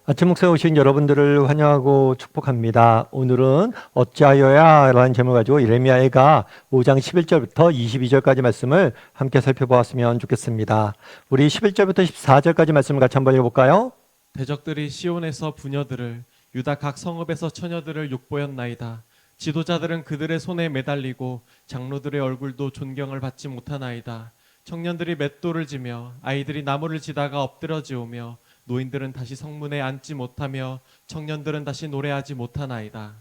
아침 목사에 오신 여러분들을 환영하고 축복합니다. 오늘은 어찌하여야 라는 제목을 가지고 예레미야가 5장 11절부터 22절까지 말씀을 함께 살펴보았으면 좋겠습니다. 우리 11절부터 14절까지 말씀을 같이 한번 읽어볼까요? 대적들이 시온에서 부녀들을 유다 각 성읍에서 처녀들을 욕보였나이다. 지도자들은 그들의 손에 매달리고 장로들의 얼굴도 존경을 받지 못하나이다. 청년들이 맷돌을 지며 아이들이 나무를 지다가 엎드러지오며 노인들은 다시 성문에 앉지 못하며 청년들은 다시 노래하지 못하나이다.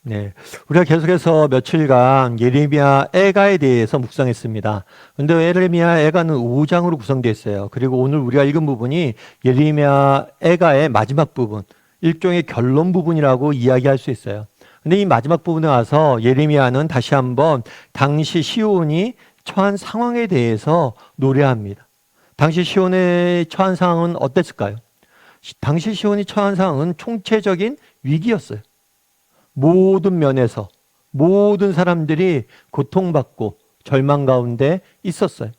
네, 우리가 계속해서 며칠간 예레미야 애가에 대해서 묵상했습니다. 근데 예레미야 애가는 5장으로 구성되어 있어요. 그리고 오늘 우리가 읽은 부분이 예레미야 애가의 마지막 부분, 일종의 결론 부분이라고 이야기할 수 있어요. 근데 이 마지막 부분에 와서 예레미야는 다시 한번 당시 시온이 처한 상황에 대해서 노래합니다. 당시 시온의 처한 상황은 어땠을까요? 당시 시온이 처한 상황은 총체적인 위기였어요. 모든 면에서 모든 사람들이 고통받고 절망 가운데 있었어요.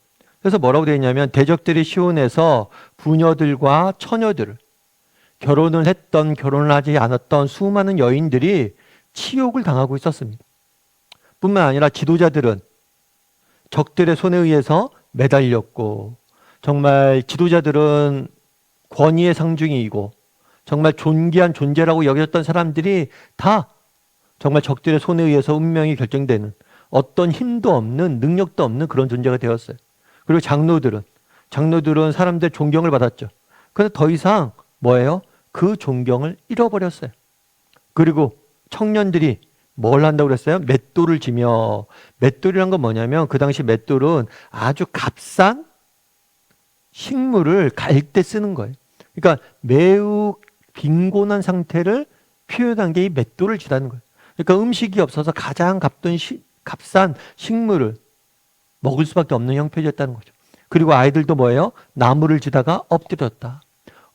그래서 뭐라고 되어 있냐면 대적들이 시온에서 부녀들과 처녀들을 결혼을 했던 결혼을 하지 않았던 수많은 여인들이 치욕을 당하고 있었습니다. 뿐만 아니라 지도자들은 적들의 손에 의해서 매달렸고, 정말 지도자들은 권위의 상징이고 정말 존귀한 존재라고 여겼던 사람들이 다 정말 적들의 손에 의해서 운명이 결정되는 어떤 힘도 없는 능력도 없는 그런 존재가 되었어요. 그리고 장로들은 사람들의 존경을 받았죠. 그래서 더 이상 뭐예요? 그 존경을 잃어버렸어요. 그리고 청년들이 뭘 한다고 그랬어요? 맷돌을 지며, 맷돌이란 건 뭐냐면 그 당시 맷돌은 아주 값싼 식물을 갈 때 쓰는 거예요. 그러니까 매우 빈곤한 상태를 표현한 게 이 맷돌을 쥐다는 거예요. 그러니까 음식이 없어서 가장 값싼 식물을 먹을 수밖에 없는 형편이었다는 거죠. 그리고 아이들도 뭐예요? 나무를 지다가 엎드렸다.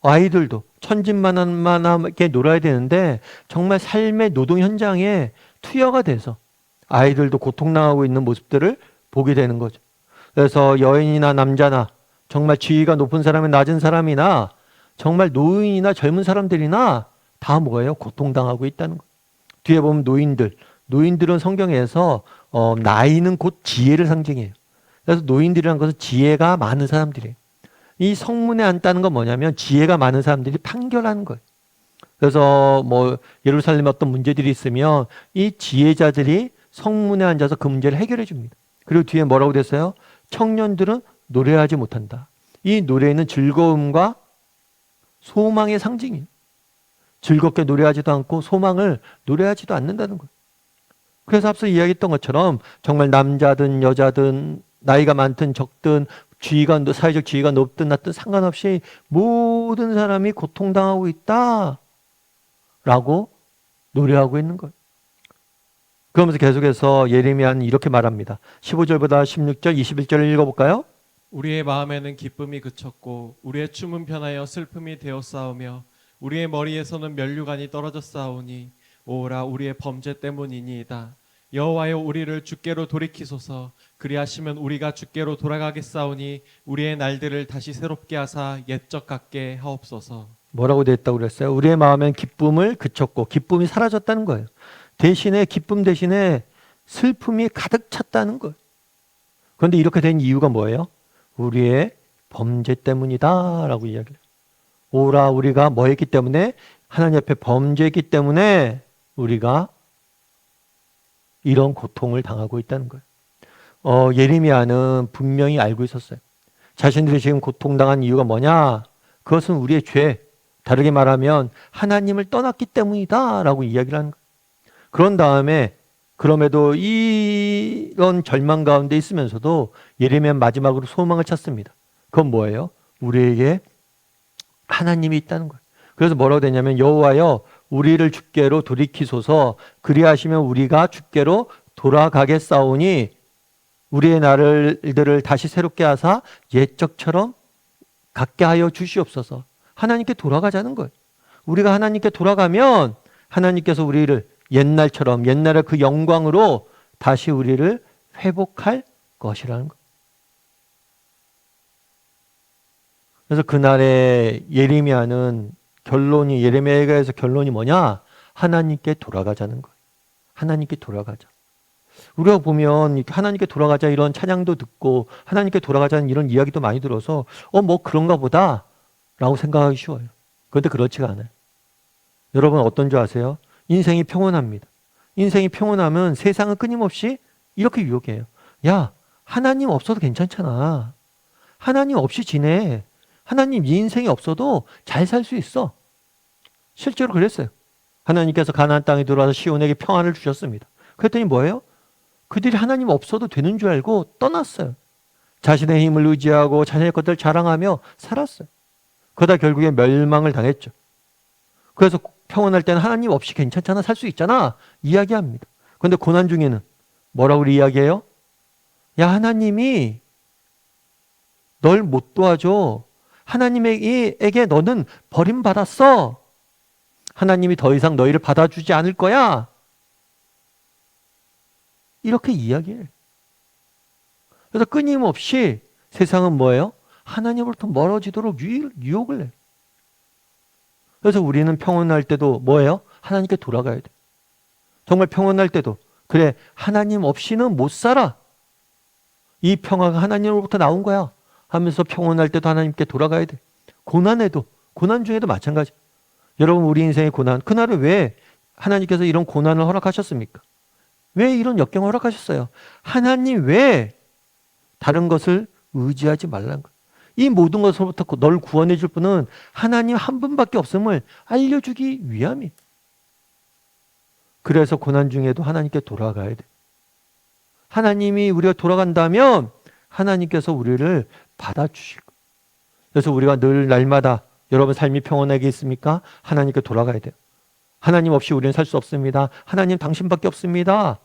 아이들도 천진만만하게 놀아야 되는데 정말 삶의 노동 현장에 투여가 돼서 아이들도 고통당하고 있는 모습들을 보게 되는 거죠. 그래서 여인이나 남자나 정말 지위가 높은 사람이나 낮은 사람이나 정말 노인이나 젊은 사람들이나 다 뭐예요? 고통당하고 있다는 거예요. 뒤에 보면 노인들은 성경에서 나이는 곧 지혜를 상징해요. 그래서 노인들이라는 것은 지혜가 많은 사람들이에요. 이 성문에 앉다는 건 뭐냐면 지혜가 많은 사람들이 판결하는 거예요. 그래서 뭐 예루살렘에 어떤 문제들이 있으면 이 지혜자들이 성문에 앉아서 그 문제를 해결해 줍니다. 그리고 뒤에 뭐라고 됐어요? 청년들은 노래하지 못한다. 이 노래는 즐거움과 소망의 상징이에요. 즐겁게 노래하지도 않고 소망을 노래하지도 않는다는 거예요. 그래서 앞서 이야기했던 것처럼 정말 남자든 여자든 나이가 많든 적든 사회적 지위가 높든 낮든 상관없이 모든 사람이 고통당하고 있다라고 노래하고 있는 거예요. 그러면서 계속해서 예레미야는 이렇게 말합니다. 15절보다 16절, 21절을 읽어볼까요? 우리의 마음에는 기쁨이 그쳤고 우리의 춤은 변하여 슬픔이 되었사오며 우리의 머리에서는 면류관이 떨어졌사오니 오라 우리의 범죄 때문이니이다. 여호와여 우리를 주께로 돌이키소서. 그리하시면 우리가 주께로 돌아가겠사오니 우리의 날들을 다시 새롭게 하사 옛적 같게 하옵소서. 뭐라고 되어 있다고 그랬어요? 우리의 마음엔 기쁨을 그쳤고 기쁨이 사라졌다는 거예요. 기쁨 대신에 슬픔이 가득 찼다는 거예요. 그런데 이렇게 된 이유가 뭐예요? 우리의 범죄 때문이다 라고 이야기해요. 오라 우리가 뭐 했기 때문에? 하나님 앞에 범죄했기 때문에 우리가 이런 고통을 당하고 있다는 거예요. 예레미야는 분명히 알고 있었어요. 자신들이 지금 고통당한 이유가 뭐냐? 그것은 우리의 죄, 다르게 말하면 하나님을 떠났기 때문이다 라고 이야기를 하는 거예요. 그런 다음에 그럼에도 이런 절망 가운데 있으면서도 예레미야 마지막으로 소망을 찾습니다. 그건 뭐예요? 우리에게 하나님이 있다는 거예요. 그래서 뭐라고 되냐면 여호와여 우리를 주께로 돌이키소서. 그리하시면 우리가 주께로 돌아가겠사오니 우리의 날들을 다시 새롭게 하사 옛적처럼 갖게 하여 주시옵소서. 하나님께 돌아가자는 거예요. 우리가 하나님께 돌아가면 하나님께서 우리를 옛날처럼 옛날의 그 영광으로 다시 우리를 회복할 것이라는 거예요. 그래서 그날에 예레미야는 결론이 예레미야에서 결론이 뭐냐? 하나님께 돌아가자는 거예요. 하나님께 돌아가자. 우리가 보면 하나님께 돌아가자 이런 찬양도 듣고 하나님께 돌아가자는 이런 이야기도 많이 들어서 뭐 그런가 보다 라고 생각하기 쉬워요. 그런데 그렇지가 않아요. 여러분 어떤 줄 아세요? 인생이 평온합니다. 인생이 평온하면 세상은 끊임없이 이렇게 유혹해요. 야, 하나님 없어도 괜찮잖아. 하나님 없이 지내. 하나님 이 인생이 없어도 잘 살 수 있어. 실제로 그랬어요. 하나님께서 가나안 땅에 들어와서 시온에게 평안을 주셨습니다. 그랬더니 뭐예요? 그들이 하나님 없어도 되는 줄 알고 떠났어요. 자신의 힘을 의지하고 자신의 것들을 자랑하며 살았어요. 그러다 결국에 멸망을 당했죠. 그래서 평온할 때는 하나님 없이 괜찮잖아, 살 수 있잖아 이야기합니다. 그런데 고난 중에는 뭐라고 이야기해요? 야, 하나님이 널 못 도와줘. 하나님에게 너는 버림받았어. 하나님이 더 이상 너희를 받아주지 않을 거야. 이렇게 이야기해요. 그래서 끊임없이 세상은 뭐예요? 하나님으로부터 멀어지도록 유혹을 해요. 그래서 우리는 평온할 때도 뭐예요? 하나님께 돌아가야 돼. 정말 평온할 때도 그래, 하나님 없이는 못 살아. 이 평화가 하나님으로부터 나온 거야 하면서 평온할 때도 하나님께 돌아가야 돼. 고난에도, 고난 중에도 마찬가지. 여러분 우리 인생의 고난, 그날에 왜 하나님께서 이런 고난을 허락하셨습니까? 왜 이런 역경을 허락하셨어요? 하나님 외에 다른 것을 의지하지 말라는 거예요. 이 모든 것으로부터 널 구원해 줄 분은 하나님 한 분밖에 없음을 알려주기 위함이에요. 그래서 고난 중에도 하나님께 돌아가야 돼. 하나님이 우리가 돌아간다면 하나님께서 우리를 받아주실 거예요. 그래서 우리가 늘 날마다 여러분 삶이 평온하게 있습니까? 하나님께 돌아가야 돼요. 하나님 없이 우리는 살 수 없습니다. 하나님 당신밖에 없습니다.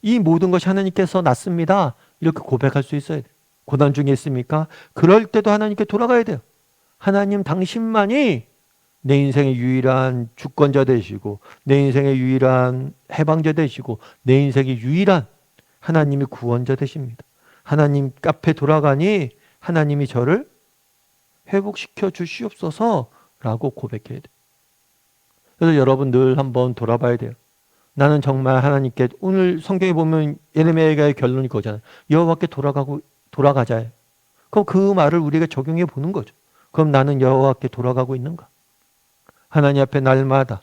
이 모든 것이 하나님께서 났습니다. 이렇게 고백할 수 있어야 돼요. 고난 중에 있습니까? 그럴 때도 하나님께 돌아가야 돼요. 하나님 당신만이 내 인생의 유일한 주권자 되시고 내 인생의 유일한 해방자 되시고 내 인생의 유일한 하나님이 구원자 되십니다. 하나님 앞에 돌아가니 하나님이 저를 회복시켜 주시옵소서라고 고백해야 돼요. 그래서 여러분 늘 한번 돌아봐야 돼요. 나는 정말 하나님께, 오늘 성경에 보면 예레미야의 결론이 그거잖아요. 여호와께 돌아가자. 그럼 그 말을 우리가 적용해 보는 거죠. 그럼 나는 여호와께 돌아가고 있는가? 하나님 앞에 날마다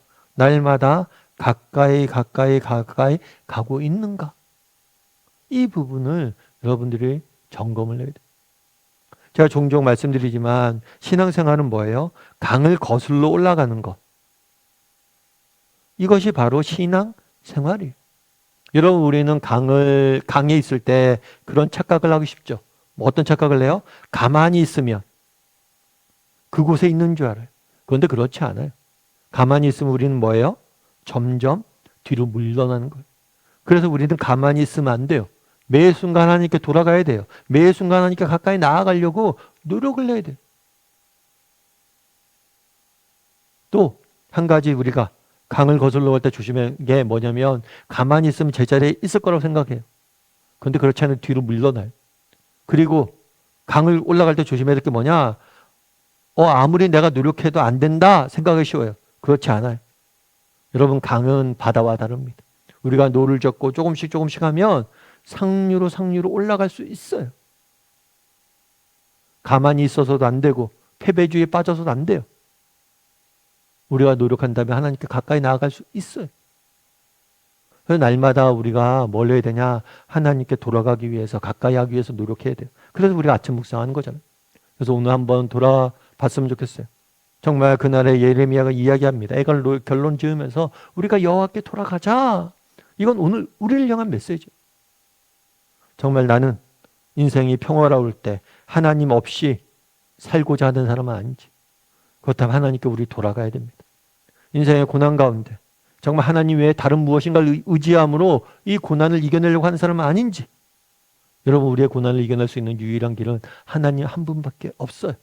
가까이 가고 있는가? 이 부분을 여러분들이 점검을 해야 돼요. 제가 종종 말씀드리지만 신앙생활은 뭐예요? 강을 거슬러 올라가는 것. 이것이 바로 신앙생활이에요. 여러분 우리는 강에 있을 때 그런 착각을 하기 쉽죠. 뭐 어떤 착각을 해요? 가만히 있으면 그곳에 있는 줄 알아요. 그런데 그렇지 않아요. 가만히 있으면 우리는 뭐예요? 점점 뒤로 물러나는 거예요. 그래서 우리는 가만히 있으면 안 돼요. 매 순간 하나님께 돌아가야 돼요. 매 순간 하나님께 가까이 나아가려고 노력을 해야 돼요. 또 한 가지 우리가 강을 거슬러 갈 때 조심할 게 뭐냐면 가만히 있으면 제자리에 있을 거라고 생각해요. 그런데 그렇지 않으면 뒤로 물러나요. 그리고 강을 올라갈 때 조심해야 될 게 뭐냐? 아무리 내가 노력해도 안 된다 생각하기 쉬워요. 그렇지 않아요. 여러분 강은 바다와 다릅니다. 우리가 노를 젓고 조금씩 하면 상류로 올라갈 수 있어요. 가만히 있어서도 안 되고 패배주의에 빠져서도 안 돼요. 우리가 노력한다면 하나님께 가까이 나아갈 수 있어요. 그래서 날마다 우리가 뭘 해야 되냐? 하나님께 돌아가기 위해서, 가까이 하기 위해서 노력해야 돼요. 그래서 우리가 아침 묵상하는 거잖아요. 그래서 오늘 한번 돌아봤으면 좋겠어요. 정말 그날에 예레미야가 이야기합니다. 애갈 결론 지으면서 우리가 여호와께 돌아가자. 이건 오늘 우리를 향한 메시지. 정말 나는 인생이 평화로울 때 하나님 없이 살고자 하는 사람은 아닌지, 그렇다면 하나님께 우리 돌아가야 됩니다. 인생의 고난 가운데 정말 하나님 외에 다른 무엇인가를 의지함으로 이 고난을 이겨내려고 하는 사람은 아닌지, 여러분 우리의 고난을 이겨낼 수 있는 유일한 길은 하나님 한 분밖에 없어요.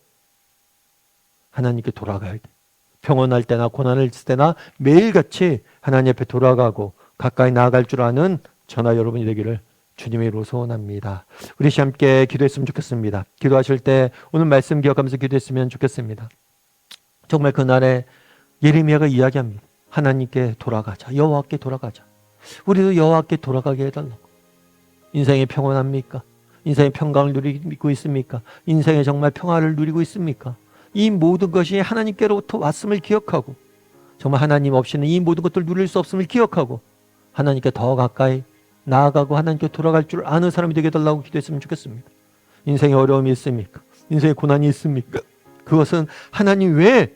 하나님께 돌아가야 돼. 평온할 때나 고난을 있을 때나 매일같이 하나님 앞에 돌아가고 가까이 나아갈 줄 아는 저나 여러분이 되기를 주님의 이름으로 소원합니다. 우리 함께 기도했으면 좋겠습니다. 기도하실 때 오늘 말씀 기억하면서 기도했으면 좋겠습니다. 정말 그날에 예레미야가 이야기합니다. 하나님께 돌아가자. 여호와께 돌아가자. 우리도 여호와께 돌아가게 해달라고. 인생이 평온합니까? 인생의 평강을 누리고 있습니까? 인생에 정말 평화를 누리고 있습니까? 이 모든 것이 하나님께로부터 왔음을 기억하고 정말 하나님 없이는 이 모든 것들을 누릴 수 없음을 기억하고 하나님께 더 가까이 나아가고 하나님께 돌아갈 줄 아는 사람이 되게 해달라고 기도했으면 좋겠습니다. 인생에 어려움이 있습니까? 인생에 고난이 있습니까? 그것은 하나님 외에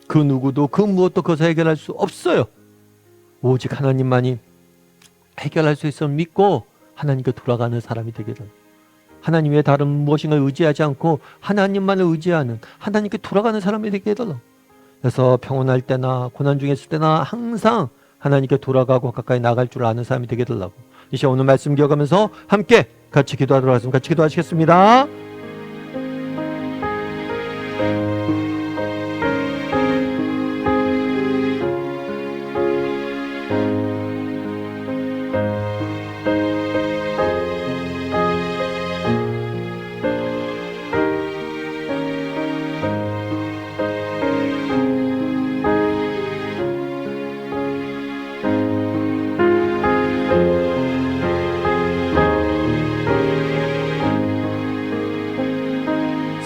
그 누구도 그 무엇도 그것을 해결할 수 없어요. 오직 하나님만이 해결할 수 있음을 믿고 하나님께 돌아가는 사람이 되게 됩니다. 하나님 외에 다른 무엇인가 의지하지 않고 하나님만을 의지하는 하나님께 돌아가는 사람이 되게 해달라고. 그래서 평온할 때나 고난 중에 있을 때나 항상 하나님께 돌아가고 가까이 나갈 줄 아는 사람이 되게 해달라고. 이 시간 오늘 말씀 기억하면서 함께 같이 기도하도록 하겠습니다. 같이 기도하시겠습니다.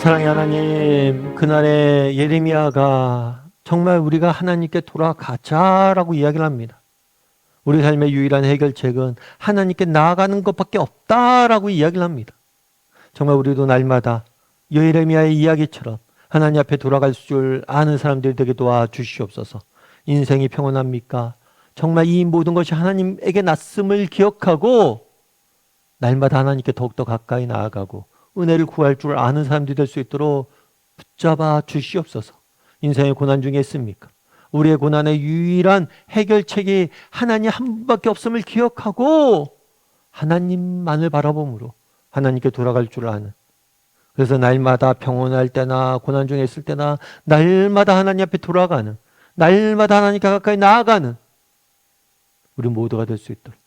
사랑의 하나님, 그날의 예레미야가 정말 우리가 하나님께 돌아가자라고 이야기를 합니다. 우리 삶의 유일한 해결책은 하나님께 나아가는 것밖에 없다라고 이야기를 합니다. 정말 우리도 날마다 예레미야의 이야기처럼 하나님 앞에 돌아갈 줄 아는 사람들이 되게 도와주시옵소서. 인생이 평온합니까? 정말 이 모든 것이 하나님에게 났음을 기억하고 날마다 하나님께 더욱더 가까이 나아가고 은혜를 구할 줄 아는 사람들이 될 수 있도록 붙잡아 주시옵소서. 인생의 고난 중에 있습니까? 우리의 고난의 유일한 해결책이 하나님 한 분밖에 없음을 기억하고 하나님만을 바라봄으로 하나님께 돌아갈 줄 아는, 그래서 날마다 평온할 때나 고난 중에 있을 때나 날마다 하나님 앞에 돌아가는, 날마다 하나님께 가까이 나아가는 우리 모두가 될 수 있도록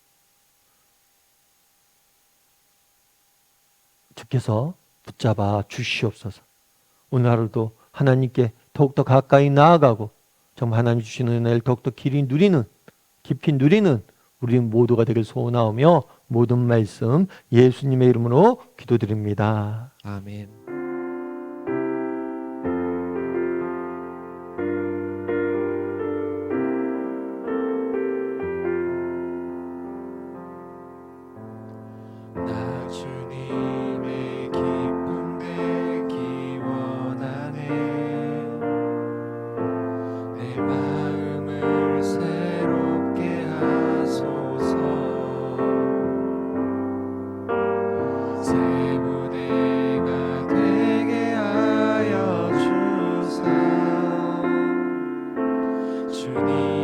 주께서 붙잡아 주시옵소서. 오늘 하루도 하나님께 더욱더 가까이 나아가고 정말 하나님 주시는 은혜를 더욱더 깊이 누리는 우리 모두가 되길 소원하오며 모든 말씀 예수님의 이름으로 기도드립니다. 아멘. 나 주님의 기쁨 되기 원하네. 내 마음을 새롭게 하소서. 새 무대가 되게 하여 주사. 주님